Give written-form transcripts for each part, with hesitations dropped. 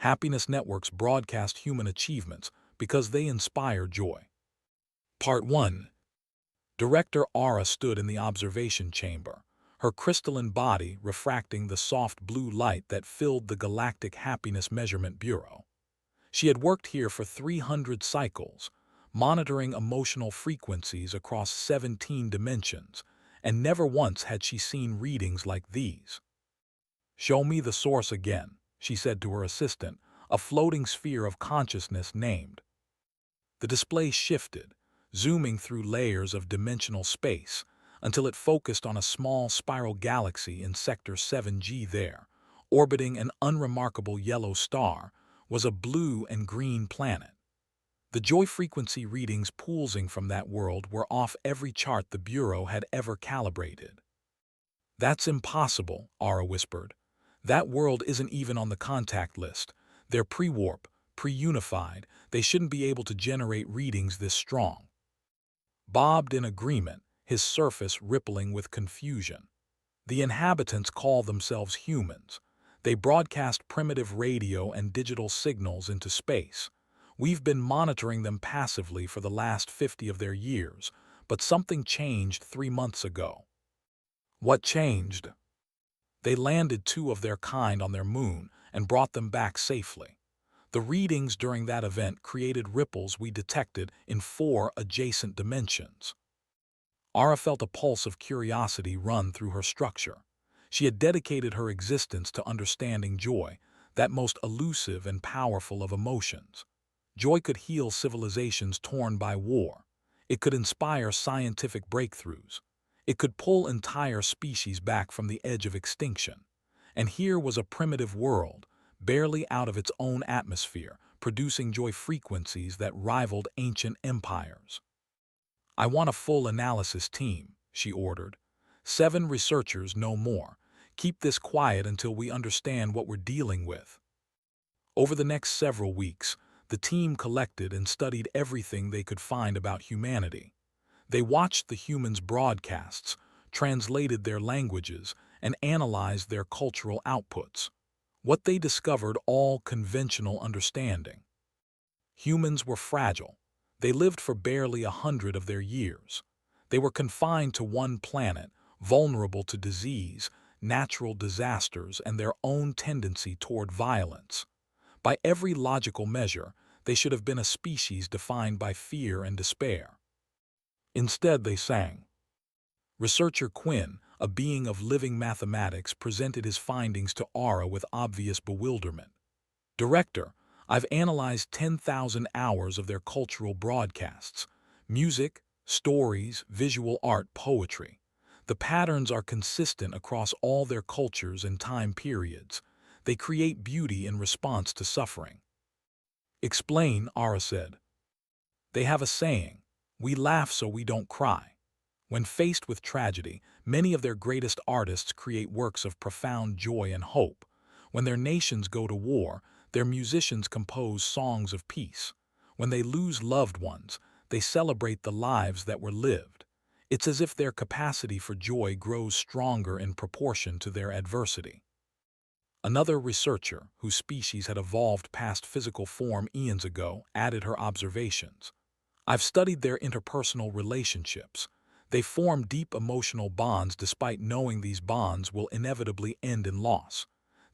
Happiness networks broadcast human achievements because they inspire joy. Part 1. Director Aura stood in the observation chamber, her crystalline body refracting the soft blue light that filled the Galactic Happiness Measurement Bureau. She had worked here for 300 cycles, monitoring emotional frequencies across 17 dimensions, and never once had she seen readings like these. "Show me the source again," she said to her assistant, a floating sphere of consciousness named. The display shifted, zooming through layers of dimensional space until it focused on a small spiral galaxy in Sector 7G. There, orbiting an unremarkable yellow star, was a blue and green planet. The joy frequency readings pulsing from that world were off every chart the Bureau had ever calibrated. "That's impossible," Aura whispered. "That world isn't even on the contact list. They're pre-warp, pre-unified. They shouldn't be able to generate readings this strong." Bobbed in agreement, his surface rippling with confusion. "The inhabitants call themselves humans. They broadcast primitive radio and digital signals into space. We've been monitoring them passively for the last 50 of their years, but something changed 3 months ago." "What changed?" "They landed 2 of their kind on their moon and brought them back safely. The readings during that event created ripples we detected in 4 adjacent dimensions." Aura felt a pulse of curiosity run through her structure. She had dedicated her existence to understanding joy, that most elusive and powerful of emotions. Joy could heal civilizations torn by war. It could inspire scientific breakthroughs. It could pull entire species back from the edge of extinction. And here was a primitive world, barely out of its own atmosphere, producing joy frequencies that rivaled ancient empires. "I want a full analysis team," she ordered. 7 researchers, no more. Keep this quiet until we understand what we're dealing with." Over the next several weeks, the team collected and studied everything they could find about humanity. They watched the humans' broadcasts, translated their languages, and analyzed their cultural outputs. What they discovered all conventional understanding. Humans were fragile. They lived for barely 100 of their years. They were confined to one planet, vulnerable to disease, natural disasters, and their own tendency toward violence. By every logical measure, they should have been a species defined by fear and despair. Instead, they sang. Researcher Quinn, a being of living mathematics, presented his findings to Aura with obvious bewilderment. "Director, I've analyzed 10,000 hours of their cultural broadcasts. Music, stories, visual art, poetry. The patterns are consistent across all their cultures and time periods. They create beauty in response to suffering." "Explain," Aura said. "They have a saying, 'We laugh so we don't cry.' When faced with tragedy, many of their greatest artists create works of profound joy and hope. When their nations go to war, their musicians compose songs of peace. When they lose loved ones, they celebrate the lives that were lived. It's as if their capacity for joy grows stronger in proportion to their adversity." Another researcher, whose species had evolved past physical form eons ago, added her observations. "I've studied their interpersonal relationships. They form deep emotional bonds despite knowing these bonds will inevitably end in loss.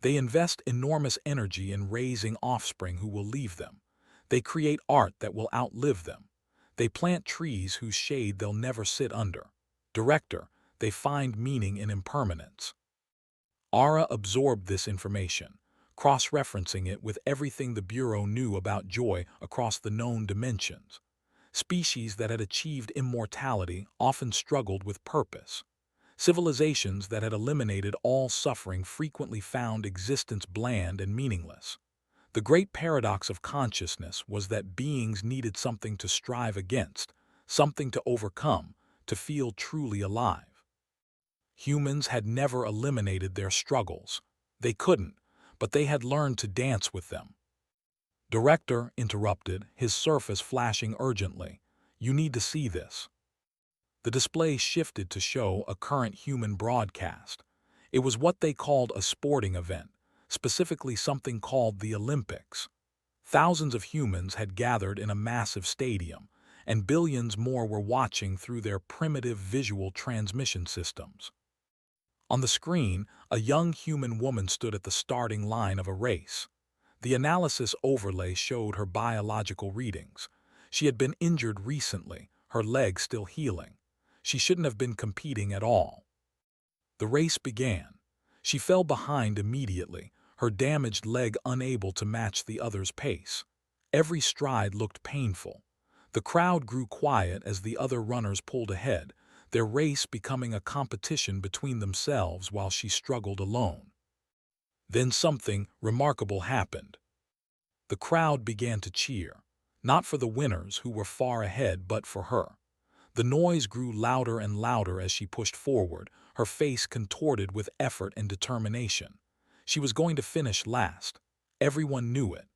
They invest enormous energy in raising offspring who will leave them. They create art that will outlive them. They plant trees whose shade they'll never sit under. Director, they find meaning in impermanence." Aura absorbed this information, cross-referencing it with everything the Bureau knew about joy across the known dimensions. Species that had achieved immortality often struggled with purpose. Civilizations that had eliminated all suffering frequently found existence bland and meaningless. The great paradox of consciousness was that beings needed something to strive against, something to overcome, to feel truly alive. Humans had never eliminated their struggles. They couldn't, but they had learned to dance with them. Director interrupted, his surface flashing urgently. "You need to see this." The display shifted to show a current human broadcast. It was what they called a sporting event, specifically something called the Olympics. Thousands of humans had gathered in a massive stadium, and billions more were watching through their primitive visual transmission systems. On the screen, a young human woman stood at the starting line of a race. The analysis overlay showed her biological readings. She had been injured recently, her leg still healing. She shouldn't have been competing at all. The race began. She fell behind immediately, her damaged leg unable to match the other's pace. Every stride looked painful. The crowd grew quiet as the other runners pulled ahead, their race becoming a competition between themselves while she struggled alone. Then something remarkable happened. The crowd began to cheer, not for the winners who were far ahead but for her. The noise grew louder and louder as she pushed forward, her face contorted with effort and determination. She was going to finish last. Everyone knew it.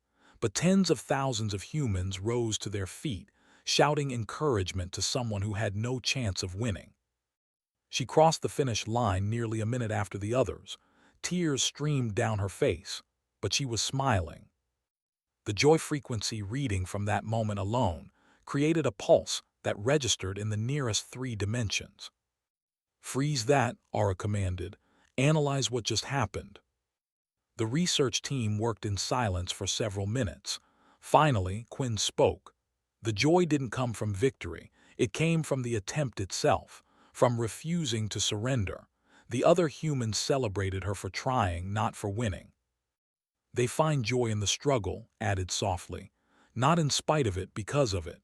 But tens of thousands of humans rose to their feet, shouting encouragement to someone who had no chance of winning. She crossed the finish line nearly a minute after the others. Tears streamed down her face, but she was smiling. The joy frequency reading from that moment alone created a pulse that registered in the nearest 3 dimensions. "Freeze that," Aura commanded. "Analyze what just happened." The research team worked in silence for several minutes. Finally, Quinn spoke. The joy didn't come from victory. It came from the attempt itself, from refusing to surrender. The other humans celebrated her for trying, not for winning. "They find joy in the struggle," added softly. "Not in spite of it, because of it."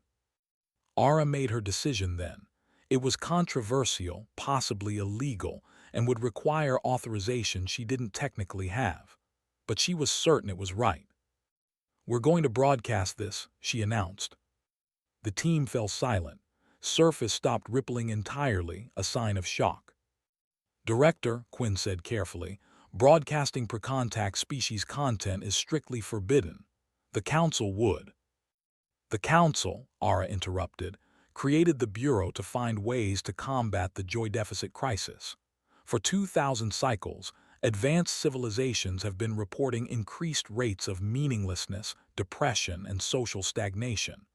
Aura made her decision then. It was controversial, possibly illegal, and would require authorization she didn't technically have. But she was certain it was right. "We're going to broadcast this," she announced. The team fell silent. Surface stopped rippling entirely, a sign of shock. "Director," Quinn said carefully, "broadcasting per-contact species content is strictly forbidden. The Council would." "The Council," Aura interrupted, "created the Bureau to find ways to combat the joy deficit crisis. For 2,000 cycles, advanced civilizations have been reporting increased rates of meaninglessness, depression, and social stagnation.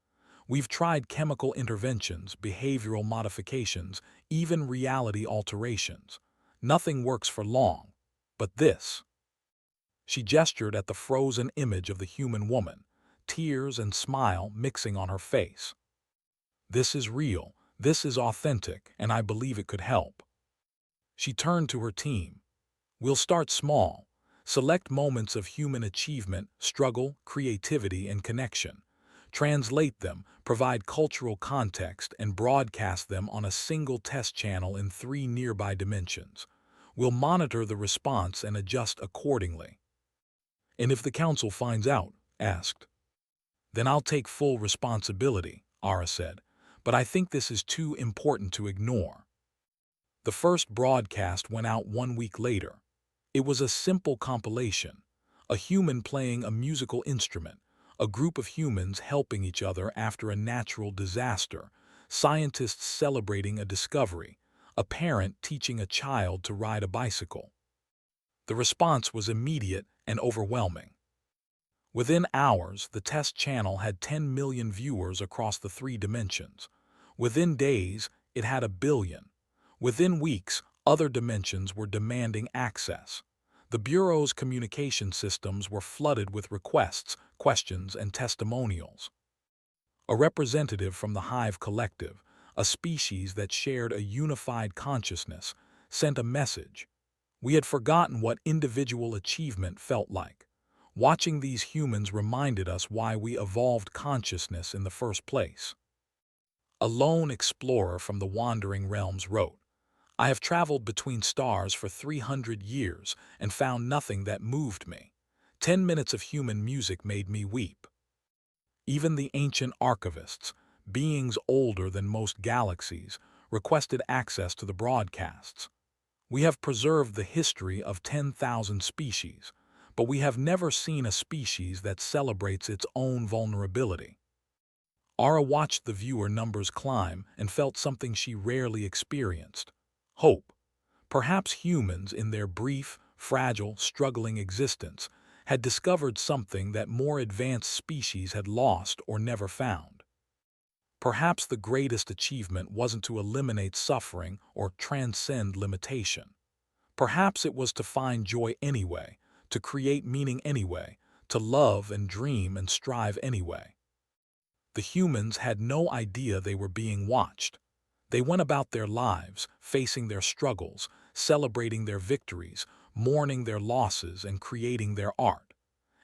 We've tried chemical interventions, behavioral modifications, even reality alterations. Nothing works for long. But this." She gestured at the frozen image of the human woman, tears and smile mixing on her face. "This is real, this is authentic, and I believe it could help." She turned to her team. "We'll start small. Select moments of human achievement, struggle, creativity, and connection. Translate them, provide cultural context, and broadcast them on a single test channel in 3 nearby dimensions. We'll monitor the response and adjust accordingly." "And if the Council finds out?" asked. "Then I'll take full responsibility," Aura said. "But I think this is too important to ignore." The first broadcast went out 1 week later. It was a simple compilation. A human playing a musical instrument, a group of humans helping each other after a natural disaster, scientists celebrating a discovery, a parent teaching a child to ride a bicycle. The response was immediate and overwhelming. Within hours, the test channel had 10 million viewers across the 3 dimensions. Within days, it had 1 billion. Within weeks, other dimensions were demanding access. The Bureau's communication systems were flooded with requests, questions, and testimonials. A representative from the Hive Collective, a species that shared a unified consciousness, sent a message. "We had forgotten what individual achievement felt like. Watching these humans reminded us why we evolved consciousness in the first place." A lone explorer from the Wandering Realms wrote, "I have traveled between stars for 300 years and found nothing that moved me. 10 minutes of human music made me weep." Even the ancient archivists, beings older than most galaxies, requested access to the broadcasts. "We have preserved the history of 10,000 species, but we have never seen a species that celebrates its own vulnerability." Aura watched the viewer numbers climb and felt something she rarely experienced: hope. Perhaps humans, in their brief, fragile, struggling existence, had discovered something that more advanced species had lost or never found. Perhaps the greatest achievement wasn't to eliminate suffering or transcend limitation. Perhaps it was to find joy anyway, to create meaning anyway, to love and dream and strive anyway. The humans had no idea they were being watched. They went about their lives, facing their struggles, celebrating their victories, mourning their losses, and creating their art.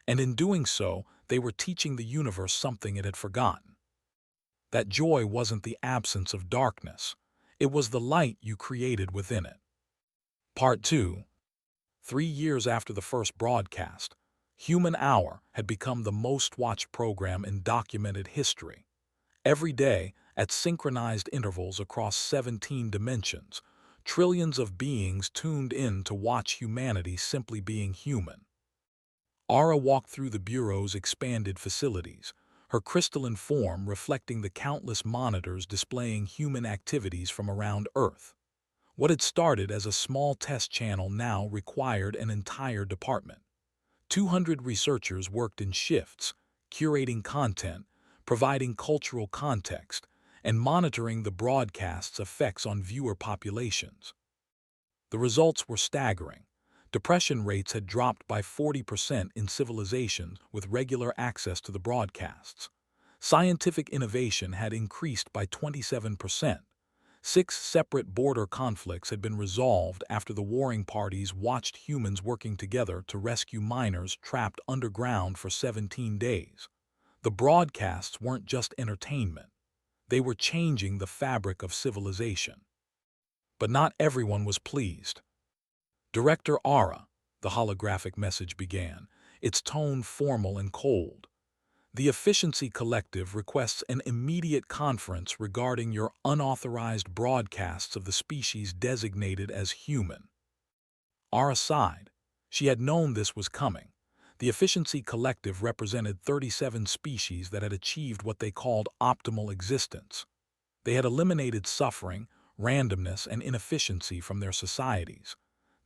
And in doing so, they were teaching the universe something it had forgotten. That joy wasn't the absence of darkness. It was the light you created within it. Part 2. 3 years after the first broadcast, Human Hour had become the most-watched program in documented history. Every day, at synchronized intervals across 17 dimensions, trillions of beings tuned in to watch humanity simply being human. Ara walked through the Bureau's expanded facilities, her crystalline form reflecting the countless monitors displaying human activities from around Earth. What had started as a small test channel now required an entire department. 200 researchers worked in shifts, curating content, providing cultural context, and monitoring the broadcast's effects on viewer populations. The results were staggering. Depression rates had dropped by 40% in civilizations with regular access to the broadcasts. Scientific innovation had increased by 27%. 6 separate border conflicts had been resolved after the warring parties watched humans working together to rescue miners trapped underground for 17 days. The broadcasts weren't just entertainment. They were changing the fabric of civilization. But not everyone was pleased. Director Ara, the holographic message began, its tone formal and cold. The Efficiency Collective requests an immediate conference regarding your unauthorized broadcasts of the species designated as human. Ara sighed. She had known this was coming. The Efficiency Collective represented 37 species that had achieved what they called optimal existence. They had eliminated suffering, randomness, and inefficiency from their societies.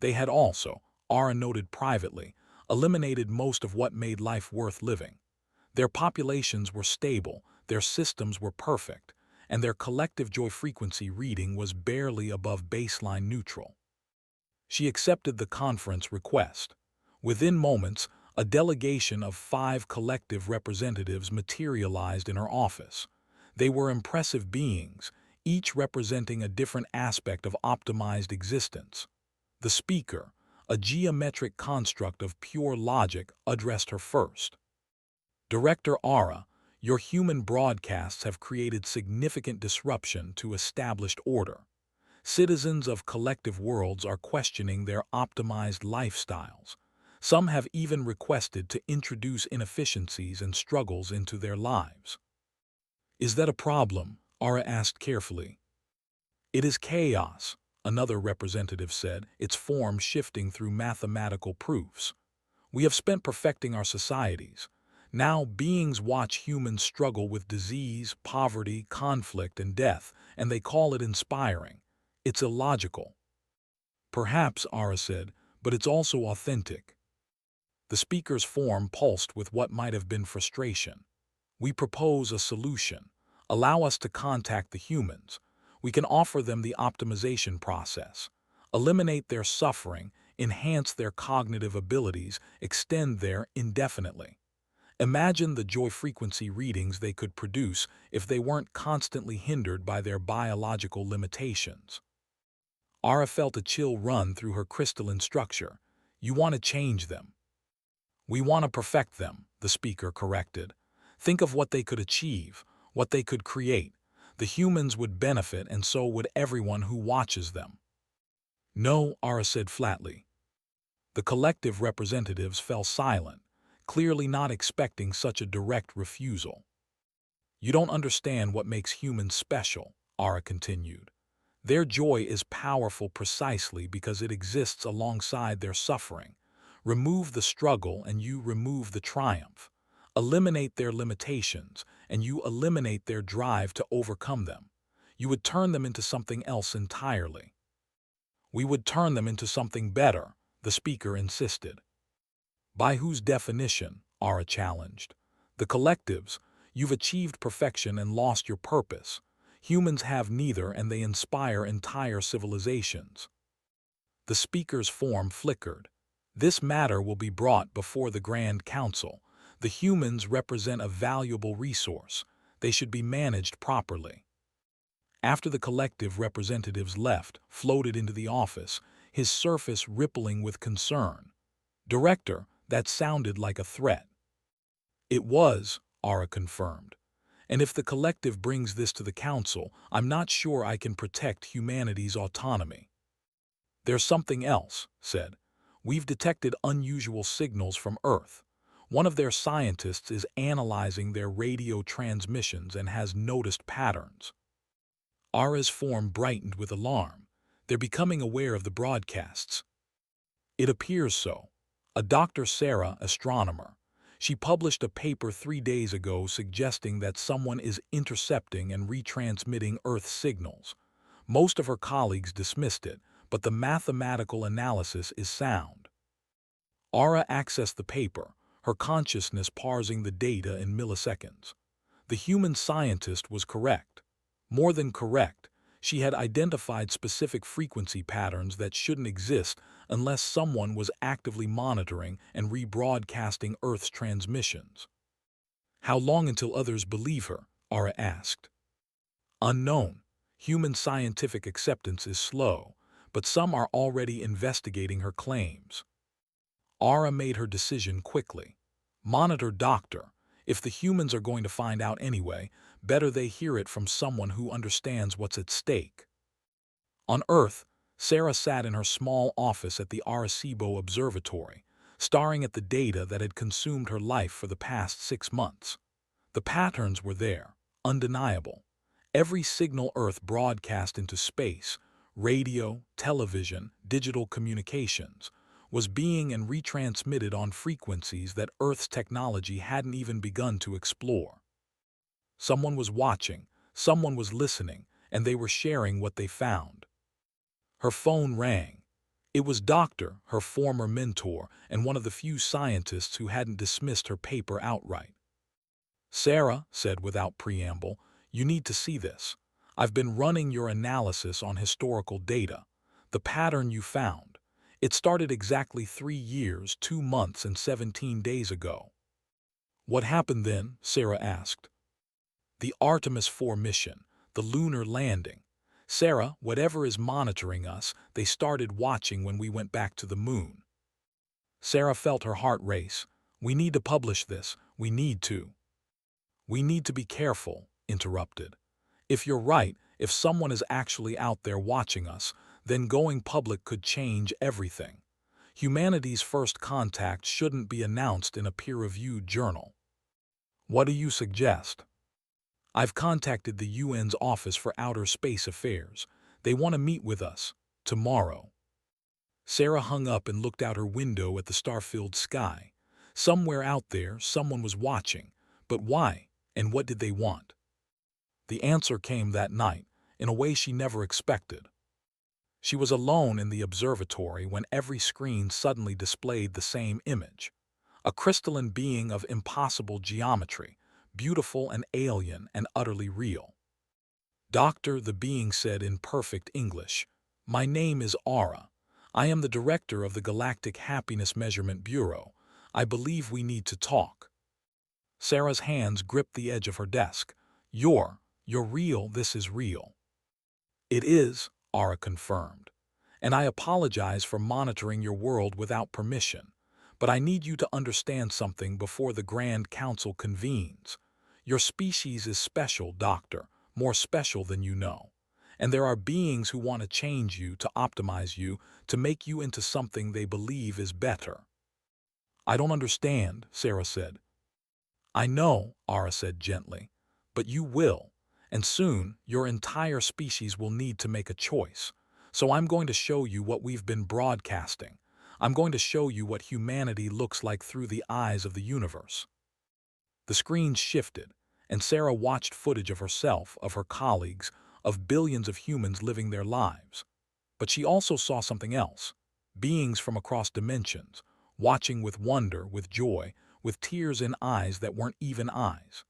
They had also, Ara noted privately, eliminated most of what made life worth living. Their populations were stable, their systems were perfect, and their collective joy frequency reading was barely above baseline neutral. She accepted the conference request. Within moments, a delegation of 5 collective representatives materialized in her office. They were impressive beings, each representing a different aspect of optimized existence. The speaker, a geometric construct of pure logic, addressed her first. Director Ara, your human broadcasts have created significant disruption to established order. Citizens of collective worlds are questioning their optimized lifestyles. Some have even requested to introduce inefficiencies and struggles into their lives. Is that a problem? Ara asked carefully. It is chaos, another representative said, its form shifting through mathematical proofs. We have spent perfecting our societies. Now beings watch humans struggle with disease, poverty, conflict, and death, and they call it inspiring. It's illogical. Perhaps, Ara said, but it's also authentic. The speaker's form pulsed with what might have been frustration. We propose a solution. Allow us to contact the humans. We can offer them the optimization process, eliminate their suffering, enhance their cognitive abilities, extend their indefinitely. Imagine the joy frequency readings they could produce if they weren't constantly hindered by their biological limitations. Ara felt a chill run through her crystalline structure. You want to change them. We want to perfect them, the speaker corrected. Think of what they could achieve, what they could create. The humans would benefit, and so would everyone who watches them. No, Ara said flatly. The collective representatives fell silent, clearly not expecting such a direct refusal. You don't understand what makes humans special, Ara continued. Their joy is powerful precisely because it exists alongside their suffering. Remove the struggle and you remove the triumph. Eliminate their limitations and you eliminate their drive to overcome them. You would turn them into something else entirely. We would turn them into something better, the speaker insisted. By whose definition? Ara challenged. The collective's. You've achieved perfection and lost your purpose. Humans have neither, and they inspire entire civilizations. The speaker's form flickered. This matter will be brought before the Grand Council. The humans represent a valuable resource. They should be managed properly. After the collective representatives left, floated into the office, his surface rippling with concern. Director, that sounded like a threat. It was, Ara confirmed. And if the collective brings this to the council, I'm not sure I can protect humanity's autonomy. There's something else, said. We've detected unusual signals from Earth. One of their scientists is analyzing their radio transmissions and has noticed patterns. Ara's form brightened with alarm. They're becoming aware of the broadcasts. It appears so. A Dr. Sarah, astronomer. She published a paper 3 days ago suggesting that someone is intercepting and retransmitting Earth signals. Most of her colleagues dismissed it, but the mathematical analysis is sound. Ara accessed the paper, her consciousness parsing the data in milliseconds. The human scientist was correct. More than correct, she had identified specific frequency patterns that shouldn't exist unless someone was actively monitoring and rebroadcasting Earth's transmissions. How long until others believe her? Ara asked. Unknown. Human scientific acceptance is slow, but some are already investigating her claims. Ara made her decision quickly. Monitor doctor. If the humans are going to find out anyway, better they hear it from someone who understands what's at stake. On Earth, Sarah sat in her small office at the Arecibo Observatory, staring at the data that had consumed her life for the past 6 months. The patterns were there, undeniable. Every signal Earth broadcast into space, radio, television, digital communications, was being and retransmitted on frequencies that Earth's technology hadn't even begun to explore. Someone was watching, someone was listening, and they were sharing what they found. Her phone rang. It was Doctor, her former mentor, and one of the few scientists who hadn't dismissed her paper outright. Sarah said without preamble, you need to see this. I've been running your analysis on historical data. The pattern you found. It started exactly 3 years, 2 months, and 17 days ago. What happened then? Sarah asked. The Artemis 4 mission, the lunar landing. Sarah, whatever is monitoring us, they started watching when we went back to the moon. Sarah felt her heart race. We need to publish this. We need to. We need to be careful, interrupted. If you're right, if someone is actually out there watching us, then going public could change everything. Humanity's first contact shouldn't be announced in a peer-reviewed journal. What do you suggest? I've contacted the UN's Office for Outer Space Affairs. They want to meet with us, tomorrow. Sarah hung up and looked out her window at the star-filled sky. Somewhere out there, someone was watching. But why, and what did they want? The answer came that night, in a way she never expected. She was alone in the observatory when every screen suddenly displayed the same image. A crystalline being of impossible geometry, beautiful and alien and utterly real. Doctor, the being said in perfect English, my name is Ara. I am the director of the Galactic Happiness Measurement Bureau. I believe we need to talk. Sarah's hands gripped the edge of her desk. You're real, this is real. It is, Ara confirmed. And I apologize for monitoring your world without permission. But I need you to understand something before the Grand Council convenes. Your species is special, Doctor, more special than you know. And there are beings who want to change you, to optimize you, to make you into something they believe is better. I don't understand, Sarah said. I know, Ara said gently, but you will. And soon, your entire species will need to make a choice. So I'm going to show you what we've been broadcasting. I'm going to show you what humanity looks like through the eyes of the universe. The screens shifted, and Sarah watched footage of herself, of her colleagues, of billions of humans living their lives. But she also saw something else. beings from across dimensions, watching with wonder, with joy, with tears in eyes that weren't even eyes.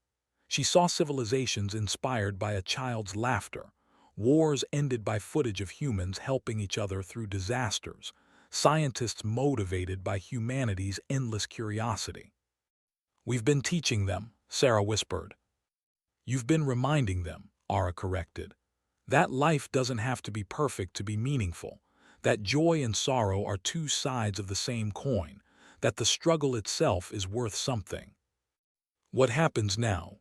She saw civilizations inspired by a child's laughter, wars ended by footage of humans helping each other through disasters, scientists motivated by humanity's endless curiosity. "We've been teaching them," Sarah whispered. "You've been reminding them," Ara corrected. "That life doesn't have to be perfect to be meaningful, that joy and sorrow are two sides of the same coin, that the struggle itself is worth something." "What happens now?"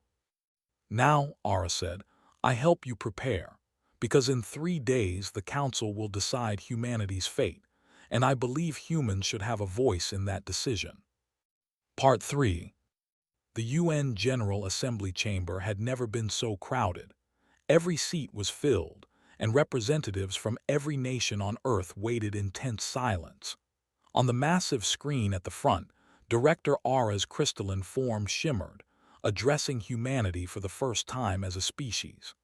"Now," Ara said, "I help you prepare, because in 3 days the Council will decide humanity's fate, and I believe humans should have a voice in that decision." Part 3. The UN General Assembly chamber had never been so crowded. Every seat was filled, and representatives from every nation on Earth waited in tense silence. On the massive screen at the front, Director Ara's crystalline form shimmered, addressing humanity for the first time as a species.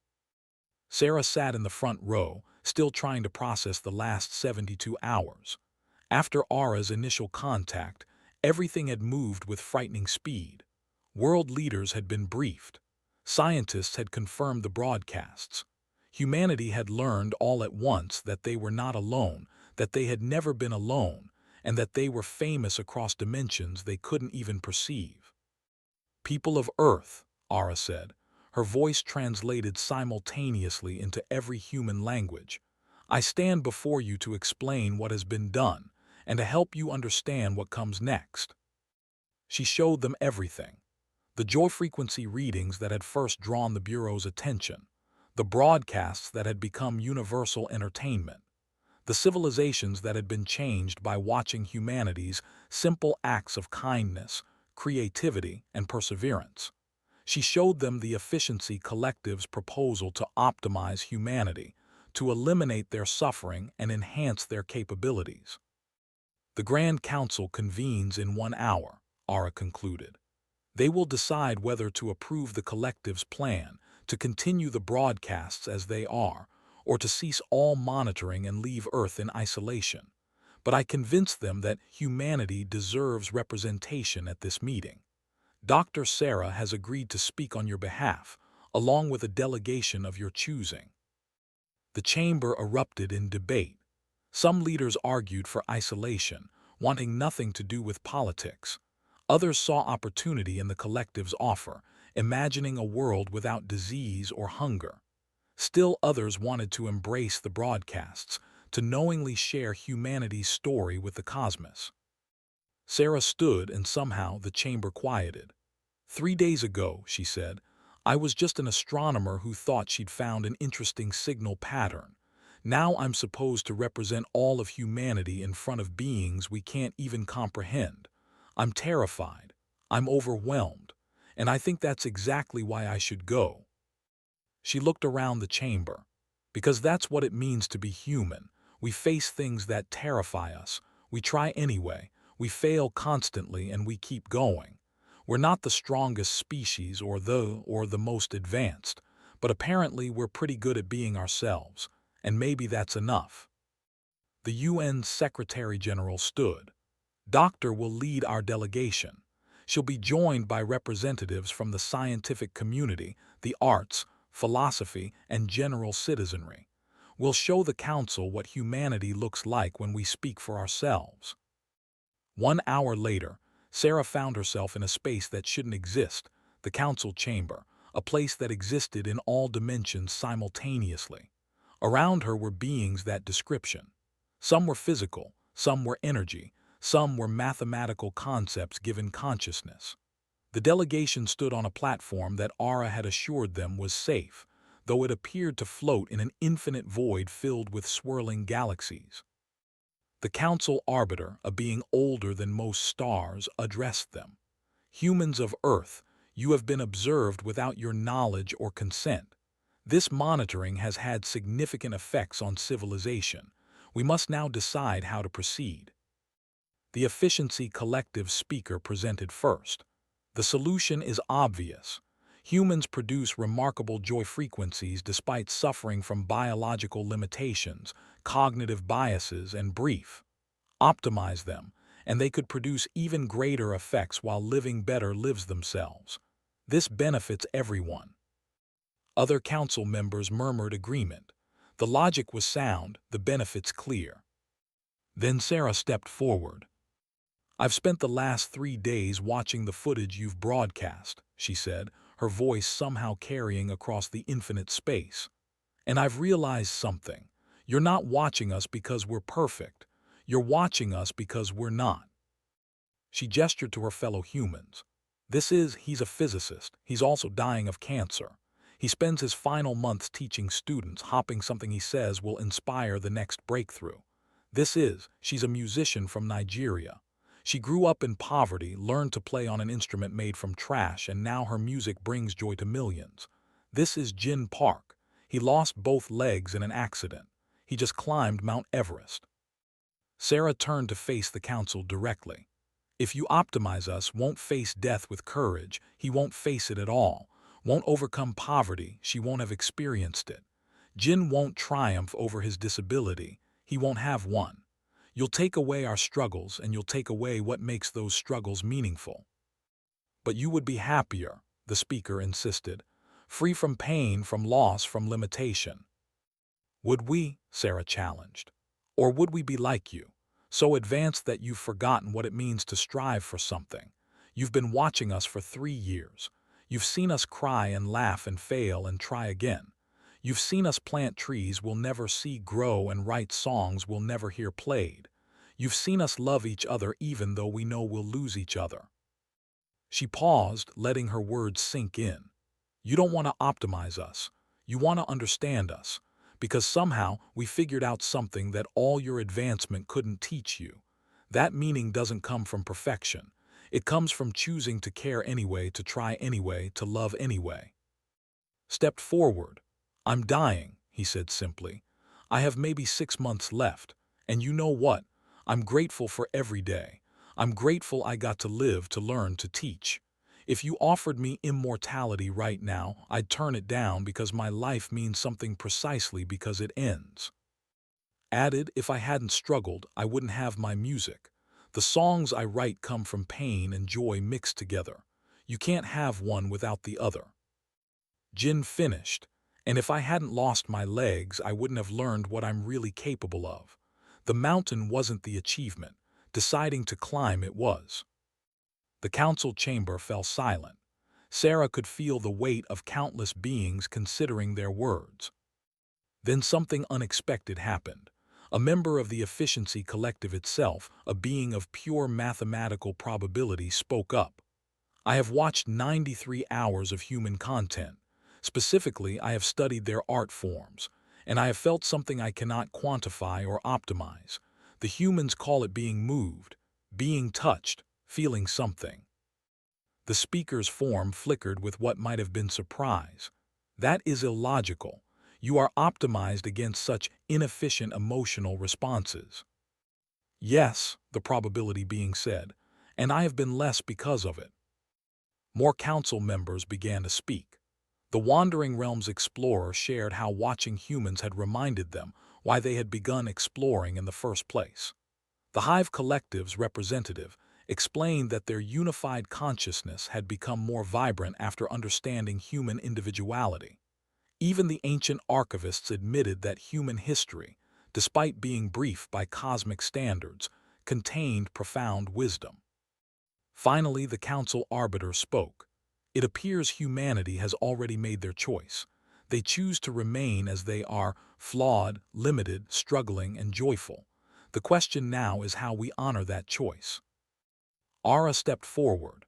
Sarah sat in the front row, still trying to process the last 72 hours. After Ara's initial contact, everything had moved with frightening speed. World leaders had been briefed. Scientists had confirmed the broadcasts. Humanity had learned all at once that they were not alone, that they had never been alone, and that they were famous across dimensions they couldn't even perceive. "People of Earth," Ara said, her voice translated simultaneously into every human language, "I stand before you to explain what has been done, and to help you understand what comes next." She showed them everything. The joy frequency readings that had first drawn the Bureau's attention, the broadcasts that had become universal entertainment, the civilizations that had been changed by watching humanity's simple acts of kindness, creativity, and perseverance. She showed them the Efficiency Collective's proposal to optimize humanity, to eliminate their suffering and enhance their capabilities. "The Grand Council convenes in 1 hour," Ara concluded. "They will decide whether to approve the collective's plan, to continue the broadcasts as they are, or to cease all monitoring and leave Earth in isolation. But I convinced them that humanity deserves representation at this meeting. Dr. Sarah has agreed to speak on your behalf, along with a delegation of your choosing." The chamber erupted in debate. Some leaders argued for isolation, wanting nothing to do with politics. Others saw opportunity in the collective's offer, imagining a world without disease or hunger. Still others wanted to embrace the broadcasts, to knowingly share humanity's story with the cosmos. Sarah stood, and somehow the chamber quieted. "3 days ago," she said, "I was just an astronomer who thought she'd found an interesting signal pattern. Now I'm supposed to represent all of humanity in front of beings we can't even comprehend. I'm terrified. I'm overwhelmed. And I think that's exactly why I should go." She looked around the chamber. "Because that's what it means to be human. We face things that terrify us. We try anyway. We fail constantly, and we keep going. We're not the strongest species or the most advanced, but apparently we're pretty good at being ourselves, and maybe that's enough." The UN Secretary-General stood. "Doctor will lead our delegation. She'll be joined by representatives from the scientific community, the arts, philosophy, and general citizenry. We'll show the Council what humanity looks like when we speak for ourselves." 1 hour later, Sarah found herself in a space that shouldn't exist, the Council chamber, a place that existed in all dimensions simultaneously. Around her were beings that description. Some were physical, some were energy, some were mathematical concepts given consciousness. The delegation stood on a platform that Ara had assured them was safe, though it appeared to float in an infinite void filled with swirling galaxies. The Council Arbiter, a being older than most stars, addressed them. "Humans of Earth, you have been observed without your knowledge or consent. This monitoring has had significant effects on civilization. We must now decide how to proceed." The Efficiency Collective speaker presented first. "The solution is obvious. Humans produce remarkable joy frequencies despite suffering from biological limitations, cognitive biases, and brief." Optimize them, and they could produce even greater effects while living better lives themselves. This benefits everyone. Other council members murmured agreement. The logic was sound, the benefits clear. Then Sarah stepped forward. "I've spent the last 3 days watching the footage you've broadcast," she said, her voice somehow carrying across the infinite space. "And I've realized something. You're not watching us because we're perfect. You're watching us because we're not." She gestured to her fellow humans. He's a physicist. He's also dying of cancer. He spends his final months teaching students, hoping something he says will inspire the next breakthrough. She's a musician from Nigeria. She grew up in poverty, learned to play on an instrument made from trash, and now her music brings joy to millions. This is Jin Park. He lost both legs in an accident. He just climbed Mount Everest. Sarah turned to face the council directly. "If you optimize us, won't face death with courage, he won't face it at all. Won't overcome poverty, she won't have experienced it. Jin won't triumph over his disability, he won't have one. You'll take away our struggles, and you'll take away what makes those struggles meaningful." "But you would be happier," the speaker insisted. "Free from pain, from loss, from limitation." "Would we?" Sarah challenged. "Or would we be like you? So advanced that you've forgotten what it means to strive for something. You've been watching us for 3 years. You've seen us cry and laugh and fail and try again. You've seen us plant trees we'll never see grow and write songs we'll never hear played. You've seen us love each other even though we know we'll lose each other." She paused, letting her words sink in. "You don't want to optimize us. You want to understand us. Because somehow we figured out something that all your advancement couldn't teach you. That meaning doesn't come from perfection. It comes from choosing to care anyway, to try anyway, to love anyway." Stepped forward. "I'm dying," he said simply. "I have maybe 6 months left. And you know what? I'm grateful for every day. I'm grateful I got to live, to learn, to teach. If you offered me immortality right now, I'd turn it down because my life means something precisely because it ends." Added, "If I hadn't struggled, I wouldn't have my music. The songs I write come from pain and joy mixed together. You can't have one without the other." Jin finished. "And if I hadn't lost my legs, I wouldn't have learned what I'm really capable of. The mountain wasn't the achievement. Deciding to climb it was." The council chamber fell silent. Sarah could feel the weight of countless beings considering their words. Then something unexpected happened. A member of the Efficiency Collective itself, a being of pure mathematical probability, spoke up. "I have watched 93 hours of human content. Specifically, I have studied their art forms, and I have felt something I cannot quantify or optimize. The humans call it being moved, being touched, feeling something." The speaker's form flickered with what might have been surprise. "That is illogical. You are optimized against such inefficient emotional responses." "Yes," the probability being said, "and I have been less because of it." More council members began to speak. The Wandering Realms explorer shared how watching humans had reminded them why they had begun exploring in the first place. The Hive Collective's representative explained that their unified consciousness had become more vibrant after understanding human individuality. Even the ancient archivists admitted that human history, despite being brief by cosmic standards, contained profound wisdom. Finally, the council arbiter spoke. "It appears humanity has already made their choice. They choose to remain as they are, flawed, limited, struggling, and joyful. The question now is how we honor that choice." Ara stepped forward.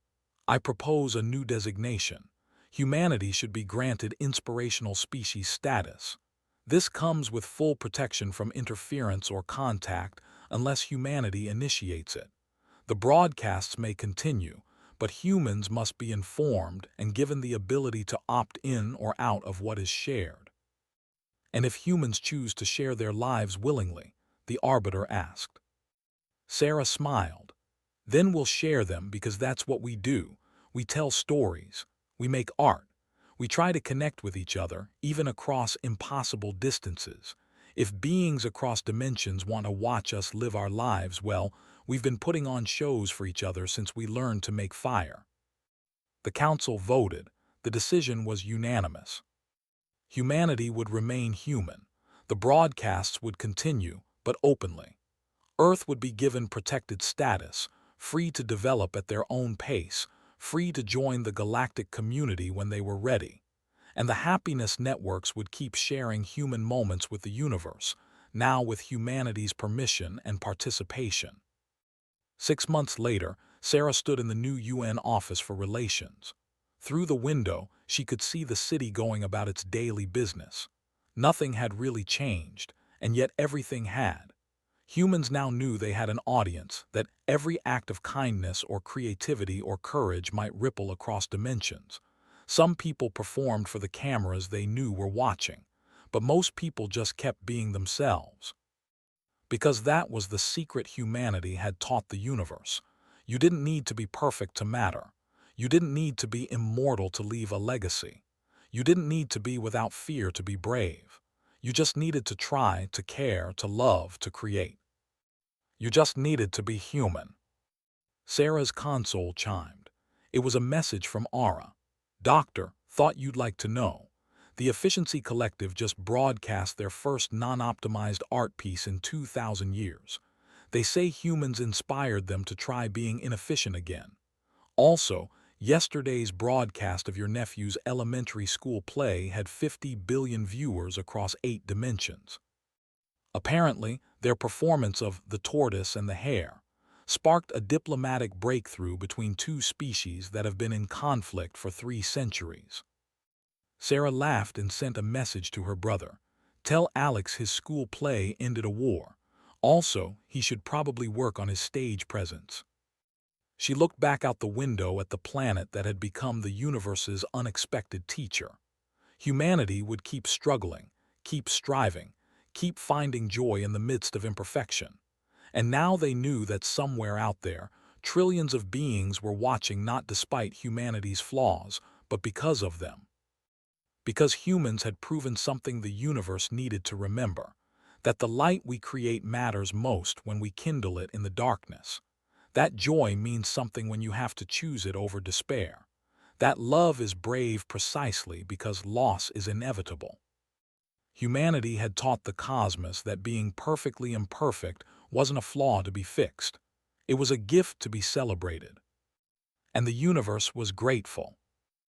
"I propose a new designation. Humanity should be granted inspirational species status. This comes with full protection from interference or contact unless humanity initiates it. The broadcasts may continue, but humans must be informed and given the ability to opt in or out of what is shared." "And if humans choose to share their lives willingly?" the arbiter asked. Sarah smiled. "Then we'll share them because that's what we do. We tell stories. We make art. We try to connect with each other, even across impossible distances. If beings across dimensions want to watch us live our lives, well, we've been putting on shows for each other since we learned to make fire. The council voted. The decision was unanimous. Humanity would remain human. The broadcasts would continue, but openly. Earth would be given protected status, free to develop at their own pace, free to join the galactic community when they were ready. And the happiness networks would keep sharing human moments with the universe, now with humanity's permission and participation. 6 months later, Sarah stood in the new UN Office for Relations. Through the window, she could see the city going about its daily business. Nothing had really changed, and yet everything had. Humans now knew they had an audience, that every act of kindness or creativity or courage might ripple across dimensions. Some people performed for the cameras they knew were watching, but most people just kept being themselves. Because that was the secret humanity had taught the universe. You didn't need to be perfect to matter. You didn't need to be immortal to leave a legacy. You didn't need to be without fear to be brave. You just needed to try, to care, to love, to create. You just needed to be human. Sarah's console chimed. It was a message from Aura. Doctor, thought you'd like to know. The Efficiency Collective just broadcast their first non-optimized art piece in 2,000 years. They say humans inspired them to try being inefficient again. Also, yesterday's broadcast of your nephew's elementary school play had 50 billion viewers across 8 dimensions. Apparently, their performance of The Tortoise and the Hare sparked a diplomatic breakthrough between two species that have been in conflict for 3 centuries. Sarah laughed and sent a message to her brother. Tell Alex his school play ended a war. Also, he should probably work on his stage presence. She looked back out the window at the planet that had become the universe's unexpected teacher. Humanity would keep struggling, keep striving, keep finding joy in the midst of imperfection. And now they knew that somewhere out there, trillions of beings were watching not despite humanity's flaws, but because of them. Because humans had proven something the universe needed to remember, that the light we create matters most when we kindle it in the darkness. That joy means something when you have to choose it over despair. That love is brave precisely because loss is inevitable. Humanity had taught the cosmos that being perfectly imperfect wasn't a flaw to be fixed. It was a gift to be celebrated. And the universe was grateful.